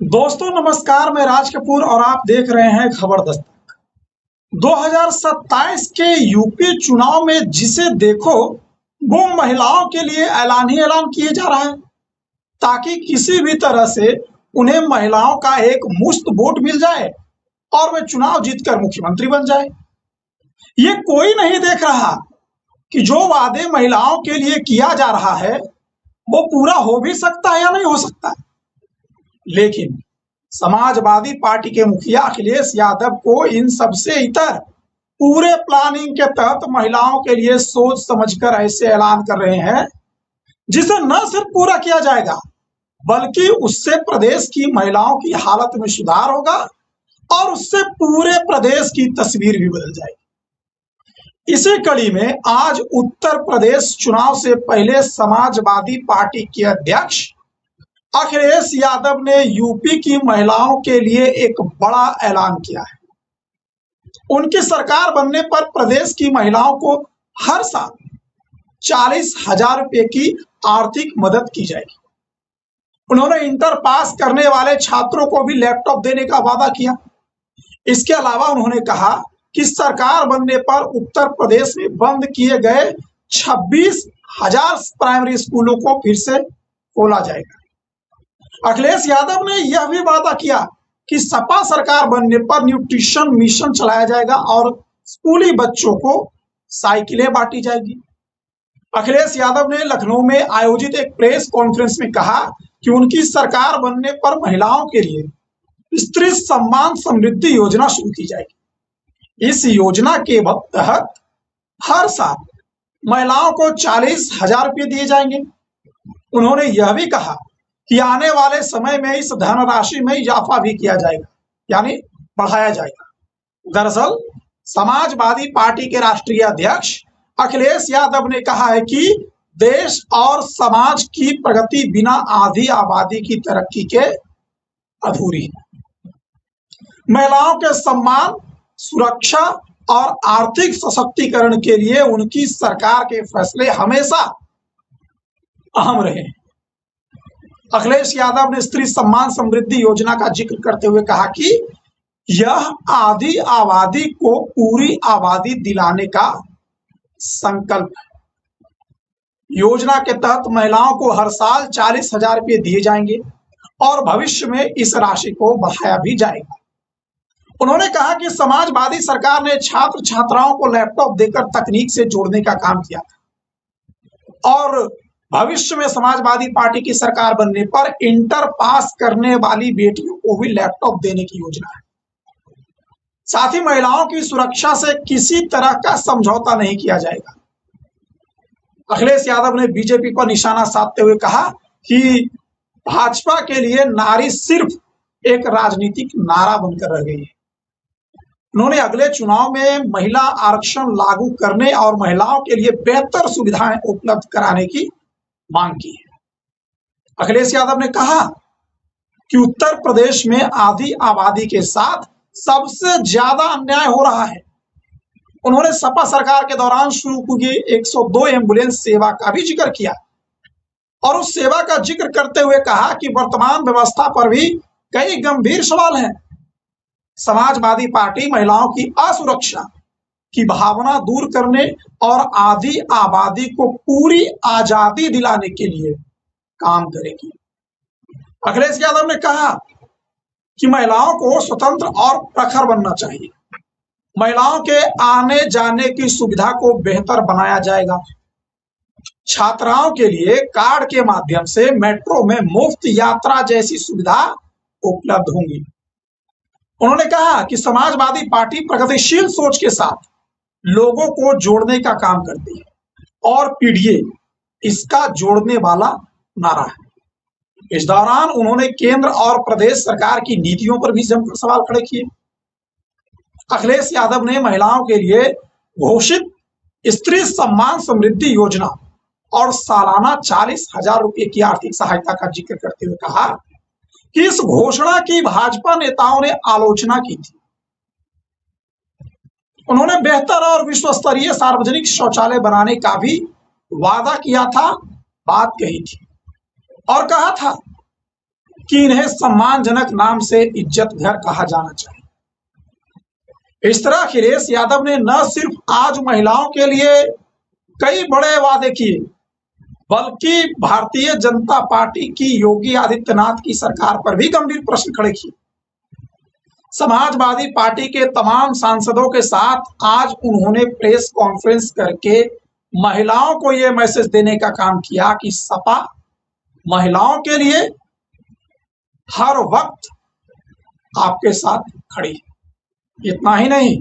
दोस्तों नमस्कार, मैं राज कपूर और आप देख रहे हैं खबर दस्तक। 2027 के यूपी चुनाव में जिसे देखो वो महिलाओं के लिए ऐलान ही ऐलान किए जा रहा है ताकि किसी भी तरह से उन्हें महिलाओं का एक मुश्त वोट मिल जाए और वे चुनाव जीतकर मुख्यमंत्री बन जाए। ये कोई नहीं देख रहा कि जो वादे महिलाओं के लिए किया जा रहा है वो पूरा हो भी सकता है या नहीं हो सकता है। लेकिन समाजवादी पार्टी के मुखिया अखिलेश यादव को इन सबसे इतर पूरे प्लानिंग के तहत महिलाओं के लिए सोच समझकर ऐसे ऐलान कर रहे हैं जिसे न सिर्फ पूरा किया जाएगा बल्कि उससे प्रदेश की महिलाओं की हालत में सुधार होगा और उससे पूरे प्रदेश की तस्वीर भी बदल जाएगी। इसी कड़ी में आज उत्तर प्रदेश चुनाव से पहले समाजवादी पार्टी के अध्यक्ष अखिलेश यादव ने यूपी की महिलाओं के लिए एक बड़ा ऐलान किया है। उनकी सरकार बनने पर प्रदेश की महिलाओं को हर साल 40,000 रुपए की आर्थिक मदद की जाएगी। उन्होंने इंटर पास करने वाले छात्रों को भी लैपटॉप देने का वादा किया। इसके अलावा उन्होंने कहा कि सरकार बनने पर उत्तर प्रदेश में बंद किए गए 26,000 प्राइमरी स्कूलों को फिर से खोला जाएगा। अखिलेश यादव ने यह भी वादा किया कि सपा सरकार बनने पर न्यूट्रिशन मिशन चलाया जाएगा और स्कूली बच्चों को साइकिलें बांटी जाएगी। अखिलेश यादव ने लखनऊ में आयोजित एक प्रेस कॉन्फ्रेंस में कहा कि उनकी सरकार बनने पर महिलाओं के लिए स्त्री सम्मान समृद्धि योजना शुरू की जाएगी। इस योजना के तहत हर साल महिलाओं को 40,000 रुपये दिए जाएंगे। उन्होंने यह भी कहा कि आने वाले समय में इस धनराशि में इजाफा भी किया जाएगा, यानी बढ़ाया जाएगा। दरअसल समाजवादी पार्टी के राष्ट्रीय अध्यक्ष अखिलेश यादव ने कहा है कि देश और समाज की प्रगति बिना आधी आबादी की तरक्की के अधूरी है। महिलाओं के सम्मान, सुरक्षा और आर्थिक सशक्तिकरण के लिए उनकी सरकार के फैसले हमेशा अहम रहे हैं। अखिलेश यादव ने स्त्री सम्मान समृद्धि योजना का जिक्र करते हुए कहा कि यह आधी आबादी को पूरी आबादी दिलाने का संकल्प है। योजना के तहत महिलाओं को हर साल 40,000 रुपये दिए जाएंगे और भविष्य में इस राशि को बढ़ाया भी जाएगा। उन्होंने कहा कि समाजवादी सरकार ने छात्र छात्राओं को लैपटॉप देकर तकनीक से जोड़ने का काम किया था और भविष्य में समाजवादी पार्टी की सरकार बनने पर इंटर पास करने वाली बेटियों को भी लैपटॉप देने की योजना है। साथ ही महिलाओं की सुरक्षा से किसी तरह का समझौता नहीं किया जाएगा। अखिलेश यादव ने बीजेपी पर निशाना साधते हुए कहा कि भाजपा के लिए नारी सिर्फ एक राजनीतिक नारा बनकर रह गई है। उन्होंने अगले चुनाव में महिला आरक्षण लागू करने और महिलाओं के लिए बेहतर सुविधाएं उपलब्ध कराने की मांग की है। अखिलेश यादव ने कहा कि उत्तर प्रदेश में आधी आबादी के साथ सबसे ज्यादा अन्याय हो रहा है। उन्होंने सपा सरकार के दौरान शुरू की 102 एम्बुलेंस सेवा का भी जिक्र किया और उस सेवा का जिक्र करते हुए कहा कि वर्तमान व्यवस्था पर भी कई गंभीर सवाल हैं। समाजवादी पार्टी महिलाओं की असुरक्षा की भावना दूर करने और आधी आबादी को पूरी आजादी दिलाने के लिए काम करेगी। अखिलेश यादव ने कहा कि महिलाओं को स्वतंत्र और प्रखर बनना चाहिए। महिलाओं के आने जाने की सुविधा को बेहतर बनाया जाएगा। छात्राओं के लिए कार्ड के माध्यम से मेट्रो में मुफ्त यात्रा जैसी सुविधा उपलब्ध होंगी। उन्होंने कहा कि समाजवादी पार्टी प्रगतिशील सोच के साथ लोगों को जोड़ने का काम करती है और पीढ़ी इसका जोड़ने वाला नारा है। इस दौरान उन्होंने केंद्र और प्रदेश सरकार की नीतियों पर भी जमकर सवाल खड़े किए। अखिलेश यादव ने महिलाओं के लिए घोषित स्त्री सम्मान समृद्धि योजना और सालाना 40,000 रुपये की आर्थिक सहायता का जिक्र करते हुए कहा कि इस घोषणा की भाजपा नेताओं ने आलोचना की थी। उन्होंने बेहतर और विश्व स्तरीय सार्वजनिक शौचालय बनाने का भी वादा किया था, बात कही थी और कहा था कि इन्हें सम्मानजनक नाम से इज्जत घर कहा जाना चाहिए। इस तरह अखिलेश यादव ने न सिर्फ आज महिलाओं के लिए कई बड़े वादे किए, बल्कि भारतीय जनता पार्टी की योगी आदित्यनाथ की सरकार पर भी गंभीर प्रश्न खड़े किए। समाजवादी पार्टी के तमाम सांसदों के साथ आज उन्होंने प्रेस कॉन्फ्रेंस करके महिलाओं को यह मैसेज देने का काम किया कि सपा महिलाओं के लिए हर वक्त आपके साथ खड़ी है। इतना ही नहीं,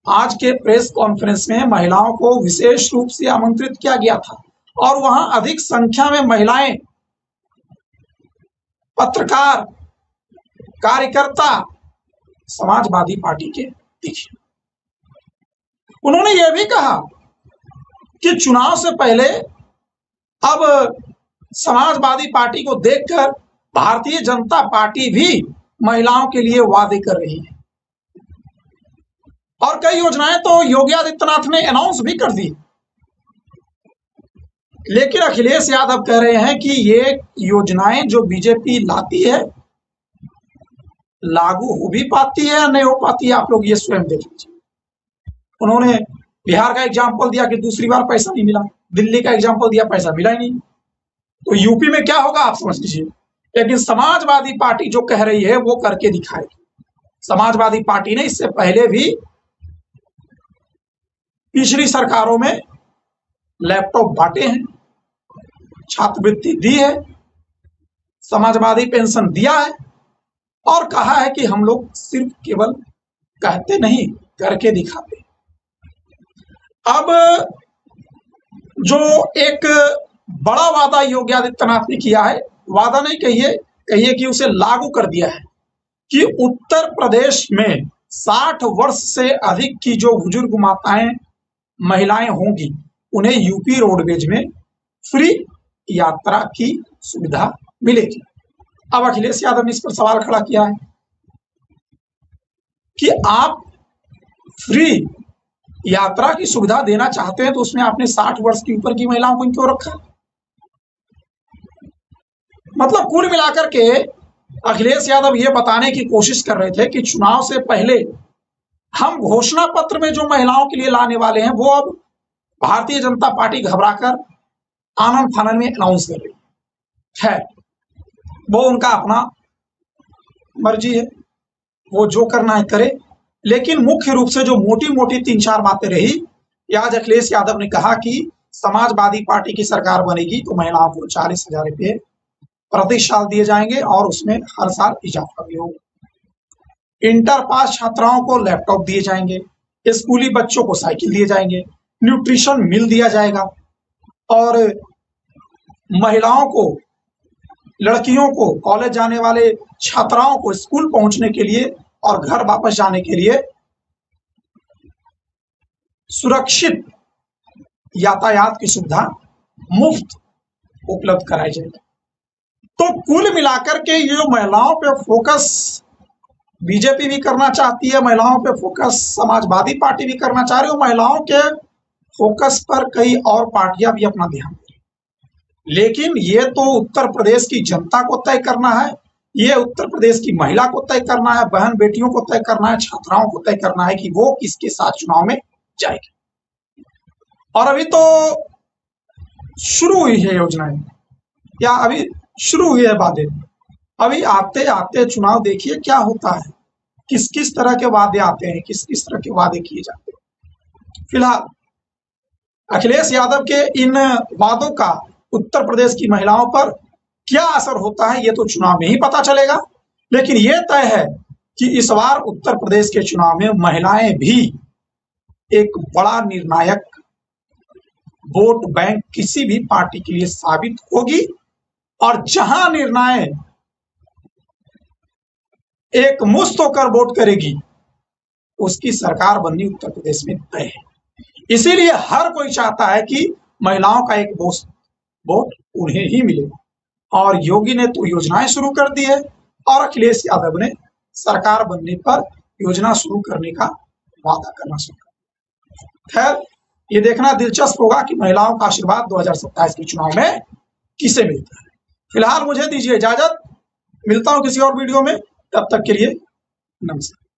आज के प्रेस कॉन्फ्रेंस में महिलाओं को विशेष रूप से आमंत्रित किया गया था और वहां अधिक संख्या में महिलाएं, पत्रकार, कार्यकर्ता समाजवादी पार्टी के दिखे। उन्होंने यह भी कहा कि चुनाव से पहले अब समाजवादी पार्टी को देखकर भारतीय जनता पार्टी भी महिलाओं के लिए वादे कर रही है और कई योजनाएं तो योगी आदित्यनाथ ने अनाउंस भी कर दी। लेकिन अखिलेश यादव कह रहे हैं कि ये योजनाएं जो बीजेपी लाती है लागू हो भी पाती है या नहीं हो पाती है, आप लोग ये स्वयं देख लीजिए। उन्होंने बिहार का एग्जाम्पल दिया कि दूसरी बार पैसा नहीं मिला, दिल्ली का एग्जाम्पल दिया पैसा मिला ही नहीं, तो यूपी में क्या होगा आप समझ लीजिए। लेकिन समाजवादी पार्टी जो कह रही है वो करके दिखाएगी। समाजवादी पार्टी ने इससे पहले भी पिछली सरकारों में लैपटॉप बांटे हैं, छात्रवृत्ति दी है, समाजवादी पेंशन दिया है और कहा है कि हम लोग सिर्फ केवल कहते नहीं करके दिखाते। अब जो एक बड़ा वादा योगी आदित्यनाथ ने किया है, वादा नहीं कहिए कि उसे लागू कर दिया है कि उत्तर प्रदेश में 60 वर्ष से अधिक की जो बुजुर्ग माताएं महिलाएं होंगी उन्हें यूपी रोडवेज में फ्री यात्रा की सुविधा मिलेगी। अब अखिलेश यादव ने इस पर सवाल खड़ा किया है कि आप फ्री यात्रा की सुविधा देना चाहते हैं तो उसमें आपने 60 वर्ष के ऊपर की महिलाओं को क्यों रखा? मतलब कुल मिलाकर के अखिलेश यादव ये बताने की कोशिश कर रहे थे कि चुनाव से पहले हम घोषणा पत्र में जो महिलाओं के लिए लाने वाले हैं वो अब भारतीय जनता पार्टी घबराकर आनन फानन में अनाउंस कर रही है। वो उनका अपना मर्जी है, वो जो करना है करे। लेकिन मुख्य रूप से जो मोटी मोटी 3-4 बातें रही, आज अखिलेश यादव ने कहा कि समाजवादी पार्टी की सरकार बनेगी तो महिलाओं को 40,000 रुपये प्रति साल दिए जाएंगे और उसमें हर साल इजाफा भी होगा। इंटर पास छात्राओं को लैपटॉप दिए जाएंगे, स्कूली बच्चों को साइकिल दिए जाएंगे, न्यूट्रिशन मिल दिया जाएगा और महिलाओं को, लड़कियों को, कॉलेज जाने वाले छात्राओं को स्कूल पहुंचने के लिए और घर वापस जाने के लिए सुरक्षित यातायात की सुविधा मुफ्त उपलब्ध कराई जाएगी। तो कुल मिलाकर के ये महिलाओं पे फोकस बीजेपी भी करना चाहती है, महिलाओं पे फोकस समाजवादी पार्टी भी करना चाह रही है, महिलाओं के फोकस पर कई और पार्टियां भी अपना ध्यान दे रही। लेकिन ये तो उत्तर प्रदेश की जनता को तय करना है, ये उत्तर प्रदेश की महिला को तय करना है, बहन बेटियों को तय करना है, छात्राओं को तय करना है कि वो किसके साथ चुनाव में जाएगी। और अभी तो शुरू हुई है योजनाएं, या अभी शुरू हुई है वादे। अभी आते आते चुनाव देखिए क्या होता है, किस किस तरह के वादे आते हैं, किस किस तरह के वादे किए जाते हैं। फिलहाल अखिलेश यादव के इन वादों का उत्तर प्रदेश की महिलाओं पर क्या असर होता है ये तो चुनाव में ही पता चलेगा। लेकिन यह तय है कि इस बार उत्तर प्रदेश के चुनाव में महिलाएं भी एक बड़ा निर्णायक वोट बैंक किसी भी पार्टी के लिए साबित होगी और जहां निर्णय एक मुश्त होकर वोट करेगी उसकी सरकार बननी उत्तर प्रदेश में तय है। इसीलिए हर कोई चाहता है कि महिलाओं का एक वोट उन्हें ही मिले और योगी ने तो योजनाएं शुरू कर दी है और अखिलेश यादव ने सरकार बनने पर योजना शुरू करने का वादा करना शुरू कर। खैर, ये देखना दिलचस्प होगा कि महिलाओं का आशीर्वाद 2027 के चुनाव में किसे मिलता है। फिलहाल मुझे दीजिए इजाजत, मिलता हूं किसी और वीडियो में, तब तक के लिए नमस्कार।